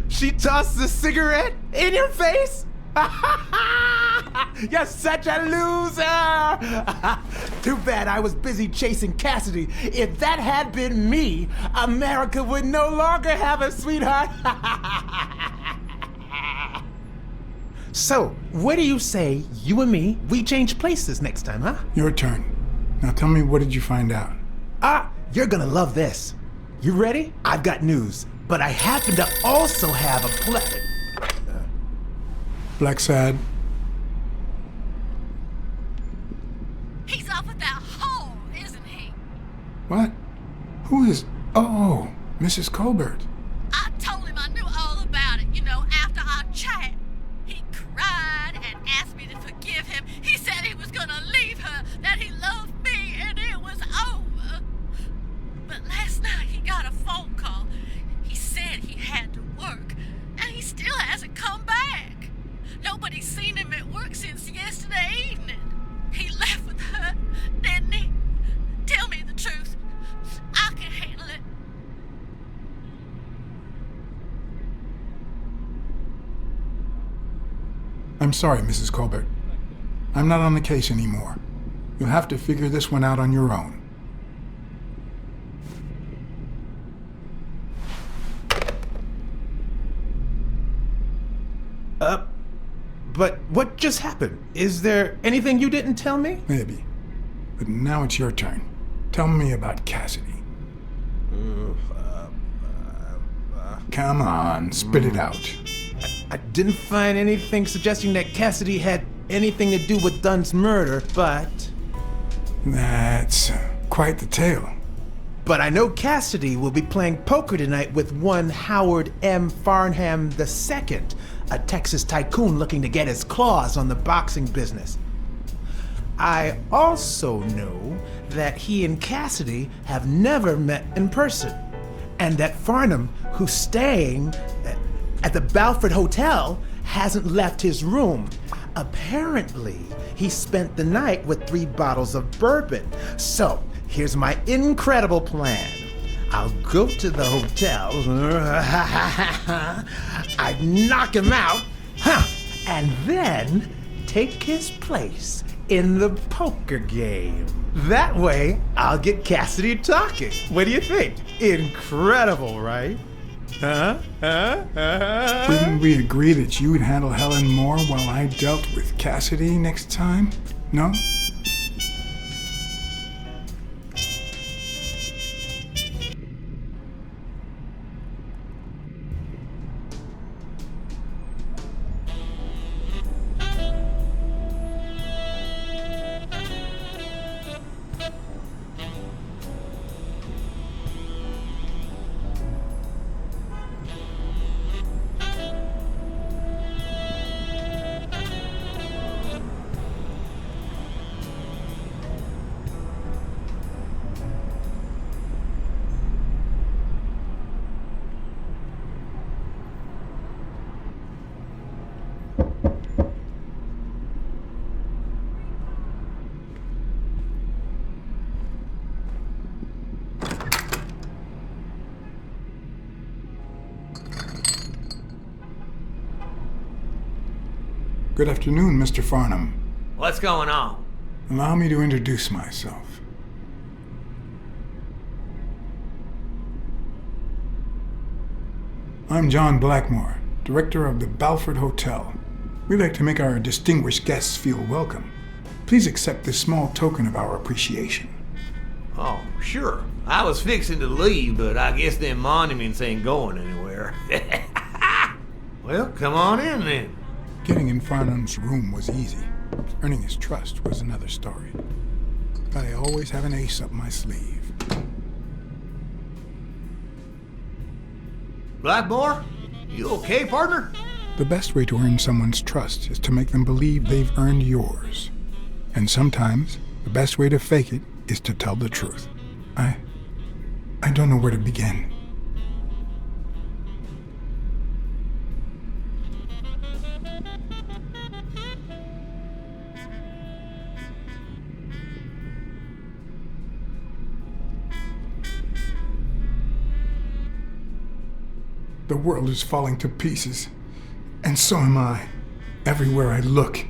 She tossed the cigarette in your face? You're such a loser! Too bad I was busy chasing Cassidy. If that had been me, America would no longer have a sweetheart. So, what do you say, you and me, we change places next time, huh? Your turn. Now tell me, what did you find out? You're gonna love this. You ready? I've got news, but I happen to also have a Blacksad. He's off with that whore, isn't he? What? Who is... Oh, Mrs. Colbert. I told him I knew all about it, after our chat. He cried and asked me to forgive him. He said he was gonna leave her, that he loved me, and it was over. But last night he got a phone call. He said he had to work, and he still hasn't come back. Nobody's seen him at work since yesterday evening. He left with her, didn't he? Tell me the truth. I can handle it. I'm sorry, Mrs. Colbert. I'm not on the case anymore. You'll have to figure this one out on your own. But what just happened? Is there anything you didn't tell me? Maybe. But now it's your turn. Tell me about Cassidy. Come on, spit it out. I didn't find anything suggesting that Cassidy had anything to do with Dunn's murder, but... That's quite the tale. But I know Cassidy will be playing poker tonight with one Howard M. Farnham II, a Texas tycoon looking to get his claws on the boxing business. I also know that he and Cassidy have never met in person, and that Farnham, who's staying at the Balford Hotel, hasn't left his room. Apparently, he spent the night with 3 bottles of bourbon. So, here's my incredible plan. I'll go to the hotel, I'd knock him out, and then take his place in the poker game. That way, I'll get Cassidy talking. What do you think? Incredible, right? Wouldn't we agree that you would handle Helen more while I dealt with Cassidy next time? No? Good afternoon, Mr. Farnham. What's going on? Allow me to introduce myself. I'm John Blackmore, director of the Balford Hotel. We'd like to make our distinguished guests feel welcome. Please accept this small token of our appreciation. Oh, sure. I was fixing to leave, but I guess them monuments ain't going anywhere. Well, come on in then. Getting in Farnham's room was easy. Earning his trust was another story. I always have an ace up my sleeve. Blackmore? You okay, partner? The best way to earn someone's trust is to make them believe they've earned yours. And sometimes, the best way to fake it is to tell the truth. I don't know where to begin. The world is falling to pieces, and so am I. Everywhere I look,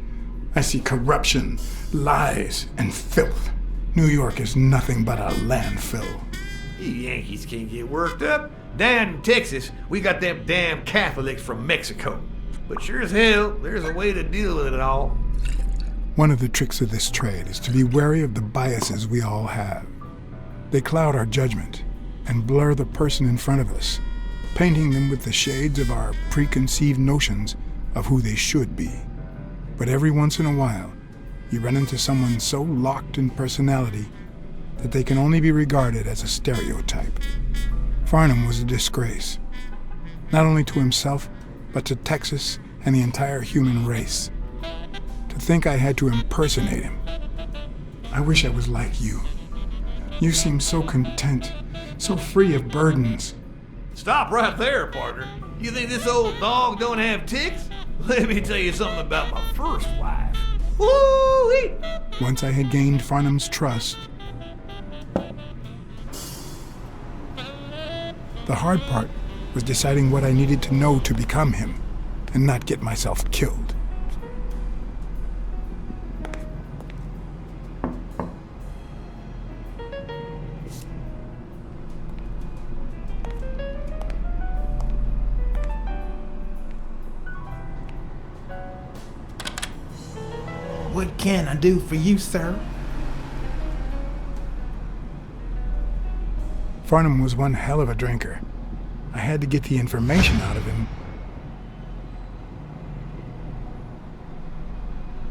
I see corruption, lies, and filth. New York is nothing but a landfill. You Yankees can't get worked up. Down in Texas, we got them damn Catholics from Mexico. But sure as hell, there's a way to deal with it all. One of the tricks of this trade is to be wary of the biases we all have. They cloud our judgment and blur the person in front of us, painting them with the shades of our preconceived notions of who they should be. But every once in a while, you run into someone so locked in personality that they can only be regarded as a stereotype. Farnham was a disgrace, not only to himself, but to Texas and the entire human race. To think I had to impersonate him. I wish I was like you. You seem so content, so free of burdens. Stop right there, partner. You think this old dog don't have ticks? Let me tell you something about my first wife. Woo-wee! Once I had gained Farnham's trust, the hard part was deciding what I needed to know to become him and not get myself killed. What can I do for you, sir? Farnham was one hell of a drinker. I had to get the information out of him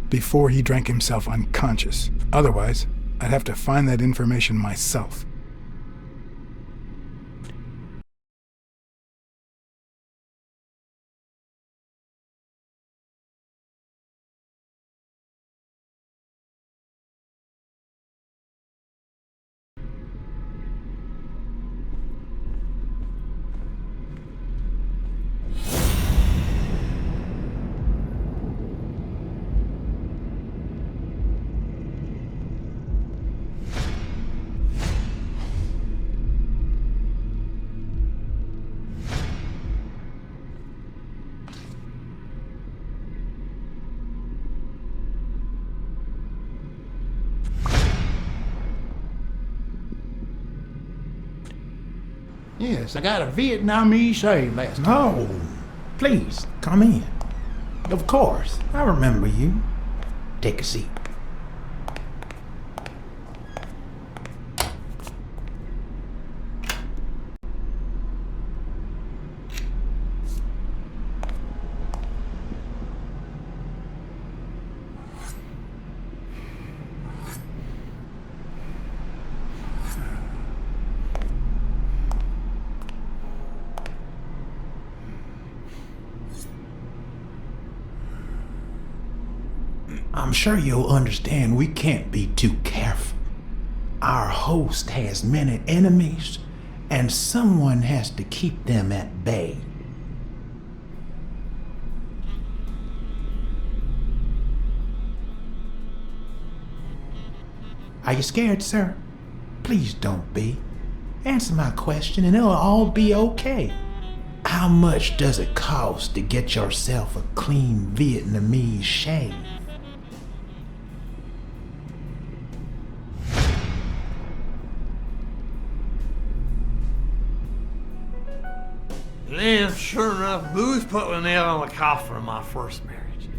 before he drank himself unconscious. Otherwise, I'd have to find that information myself. Yes, I got a Vietnamese save last time. Oh, please, come in. Of course, I remember you. Take a seat. I'm sure you'll understand we can't be too careful. Our host has many enemies, and someone has to keep them at bay. Are you scared, sir? Please don't be. Answer my question and it'll all be okay. How much does it cost to get yourself a clean Vietnamese shave? And sure enough, Booth put the nail on the coffin of my first marriage.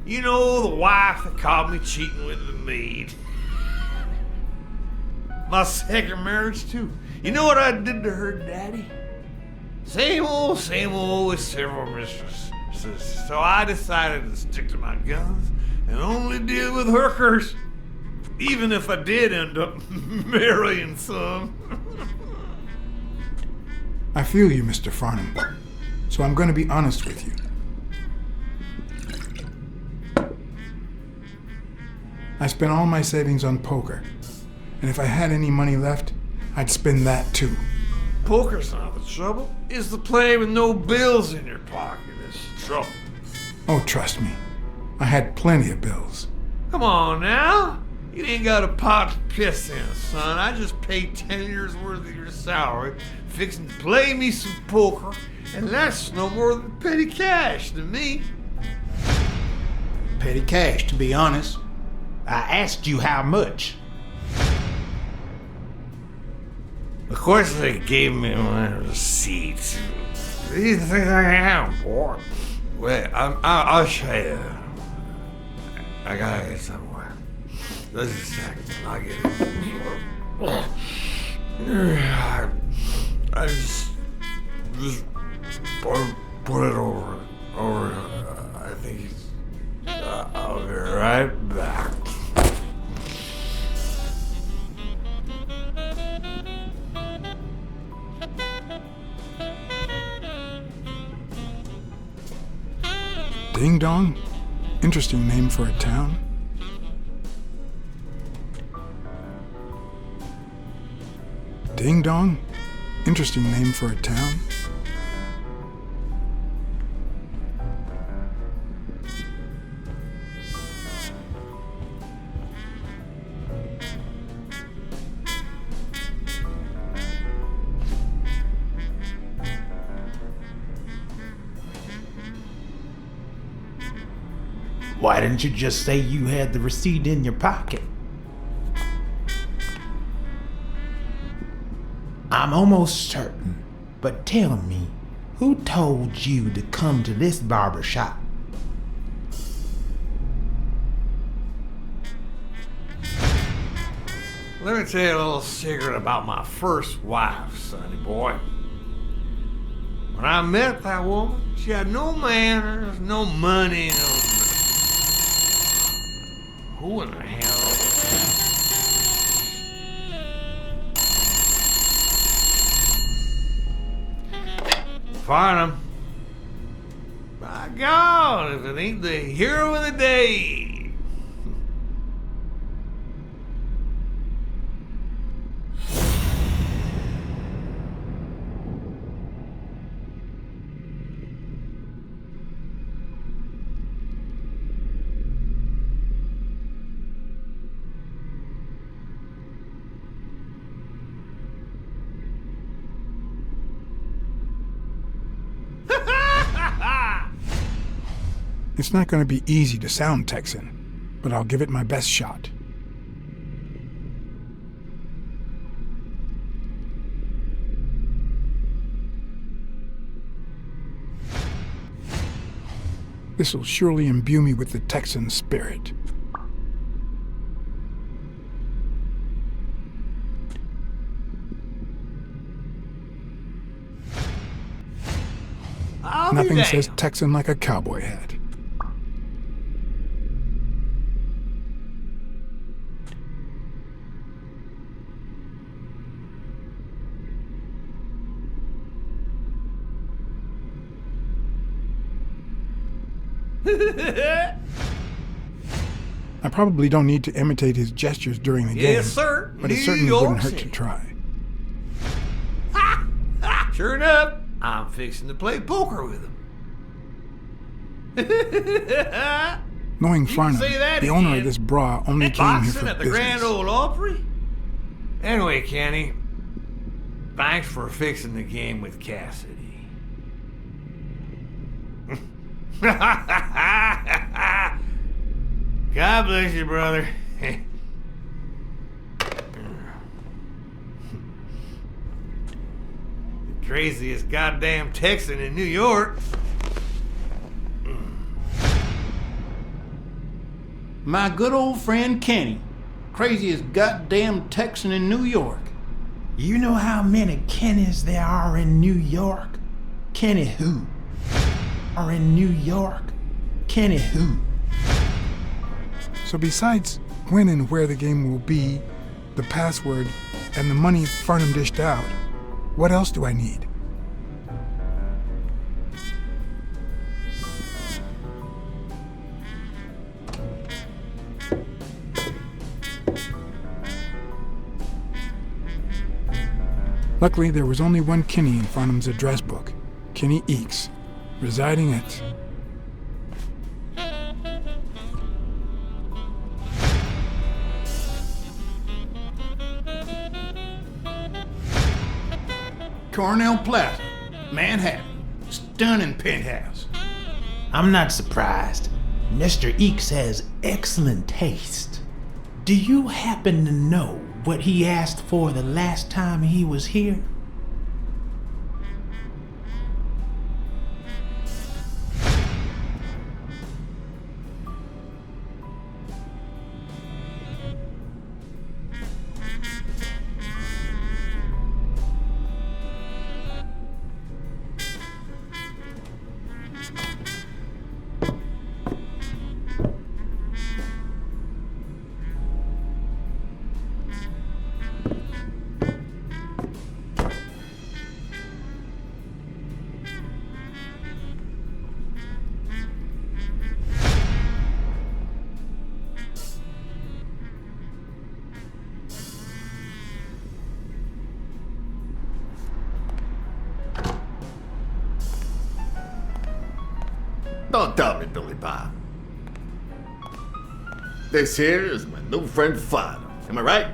You know, the wife that caught me cheating with the maid. My second marriage, too. You know what I did to her daddy? Same old with several mistresses. So I decided to stick to my guns and only deal with hookers. Even if I did end up marrying some. I feel you, Mr. Farnham, so I'm going to be honest with you. I spent all my savings on poker, and if I had any money left, I'd spend that too. Poker's not the trouble. It's the play with no bills in your pocket that's the trouble. Oh, trust me, I had plenty of bills. Come on now. You ain't got a pot to piss in, son. I just paid 10 years worth of your salary, fixing to play me some poker, and that's no more than petty cash to me. Petty cash, to be honest. I asked you how much. Of course they gave me my receipt. What do you think I am, boy? Wait, I'll show you. I got it somewhere. Just a second, I'll get it. I just put it over. I think he's. I'll be right back. Ding Dong? Interesting name for a town. Ding Dong? Interesting name for a town. Why didn't you just say you had the receipt in your pocket? I'm almost certain, but tell me, who told you to come to this barber shop? Let me tell you a little secret about my first wife, sonny boy. When I met that woman, she had no manners, no money, no... Who in the hell? Farnham. By God, if it ain't the hero of the day. It's not going to be easy to sound Texan, but I'll give it my best shot. This'll surely imbue me with the Texan spirit. Nothing says Texan like a cowboy hat. I probably don't need to imitate his gestures during the game. Yes, sir. But it certainly wouldn't hurt to try. Sure enough, I'm fixing to play poker with him. Knowing Farnham, the owner of again. this bra only came here Boxing for at the business. Grand Ole Opry? Anyway, Kenny, thanks for fixing the game with Cassidy. God bless you, brother. The craziest goddamn Texan in New York. My good old friend Kenny. Craziest goddamn Texan in New York. You know how many Kennys there are in New York? Kenny who? Are in New York? Kenny who? So besides when and where the game will be, the password, and the money Farnham dished out, what else do I need? Luckily, there was only one Kinney in Farnham's address book, Kinney Eakes, residing at... Cornell Plaza, Manhattan. Stunning penthouse. I'm not surprised. Mr. Eeks has excellent taste. Do you happen to know what he asked for the last time he was here? Don't tell me, Billy Bob. This here is my new friend Father. Am I right?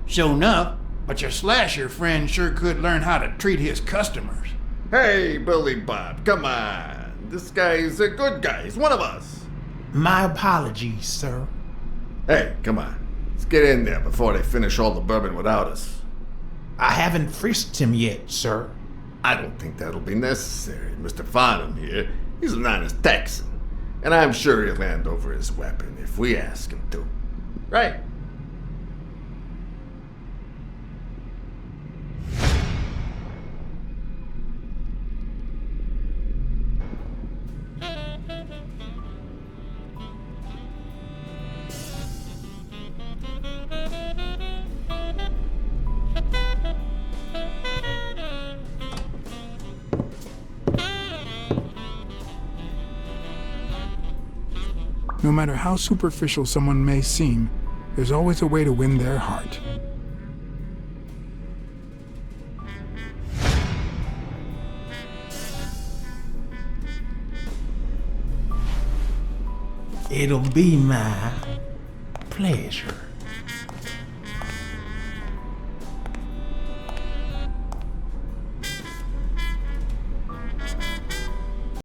Sure enough, but your slasher friend sure could learn how to treat his customers. Hey, Billy Bob, come on. This guy's a good guy. He's one of us. My apologies, sir. Hey, come on. Let's get in there before they finish all the bourbon without us. I haven't frisked him yet, sir. I don't think that'll be necessary. Mr. Farnham here, he's an honest Texan. And I'm sure he'll hand over his weapon if we ask him to. Right? No matter how superficial someone may seem, there's always a way to win their heart. It'll be my pleasure.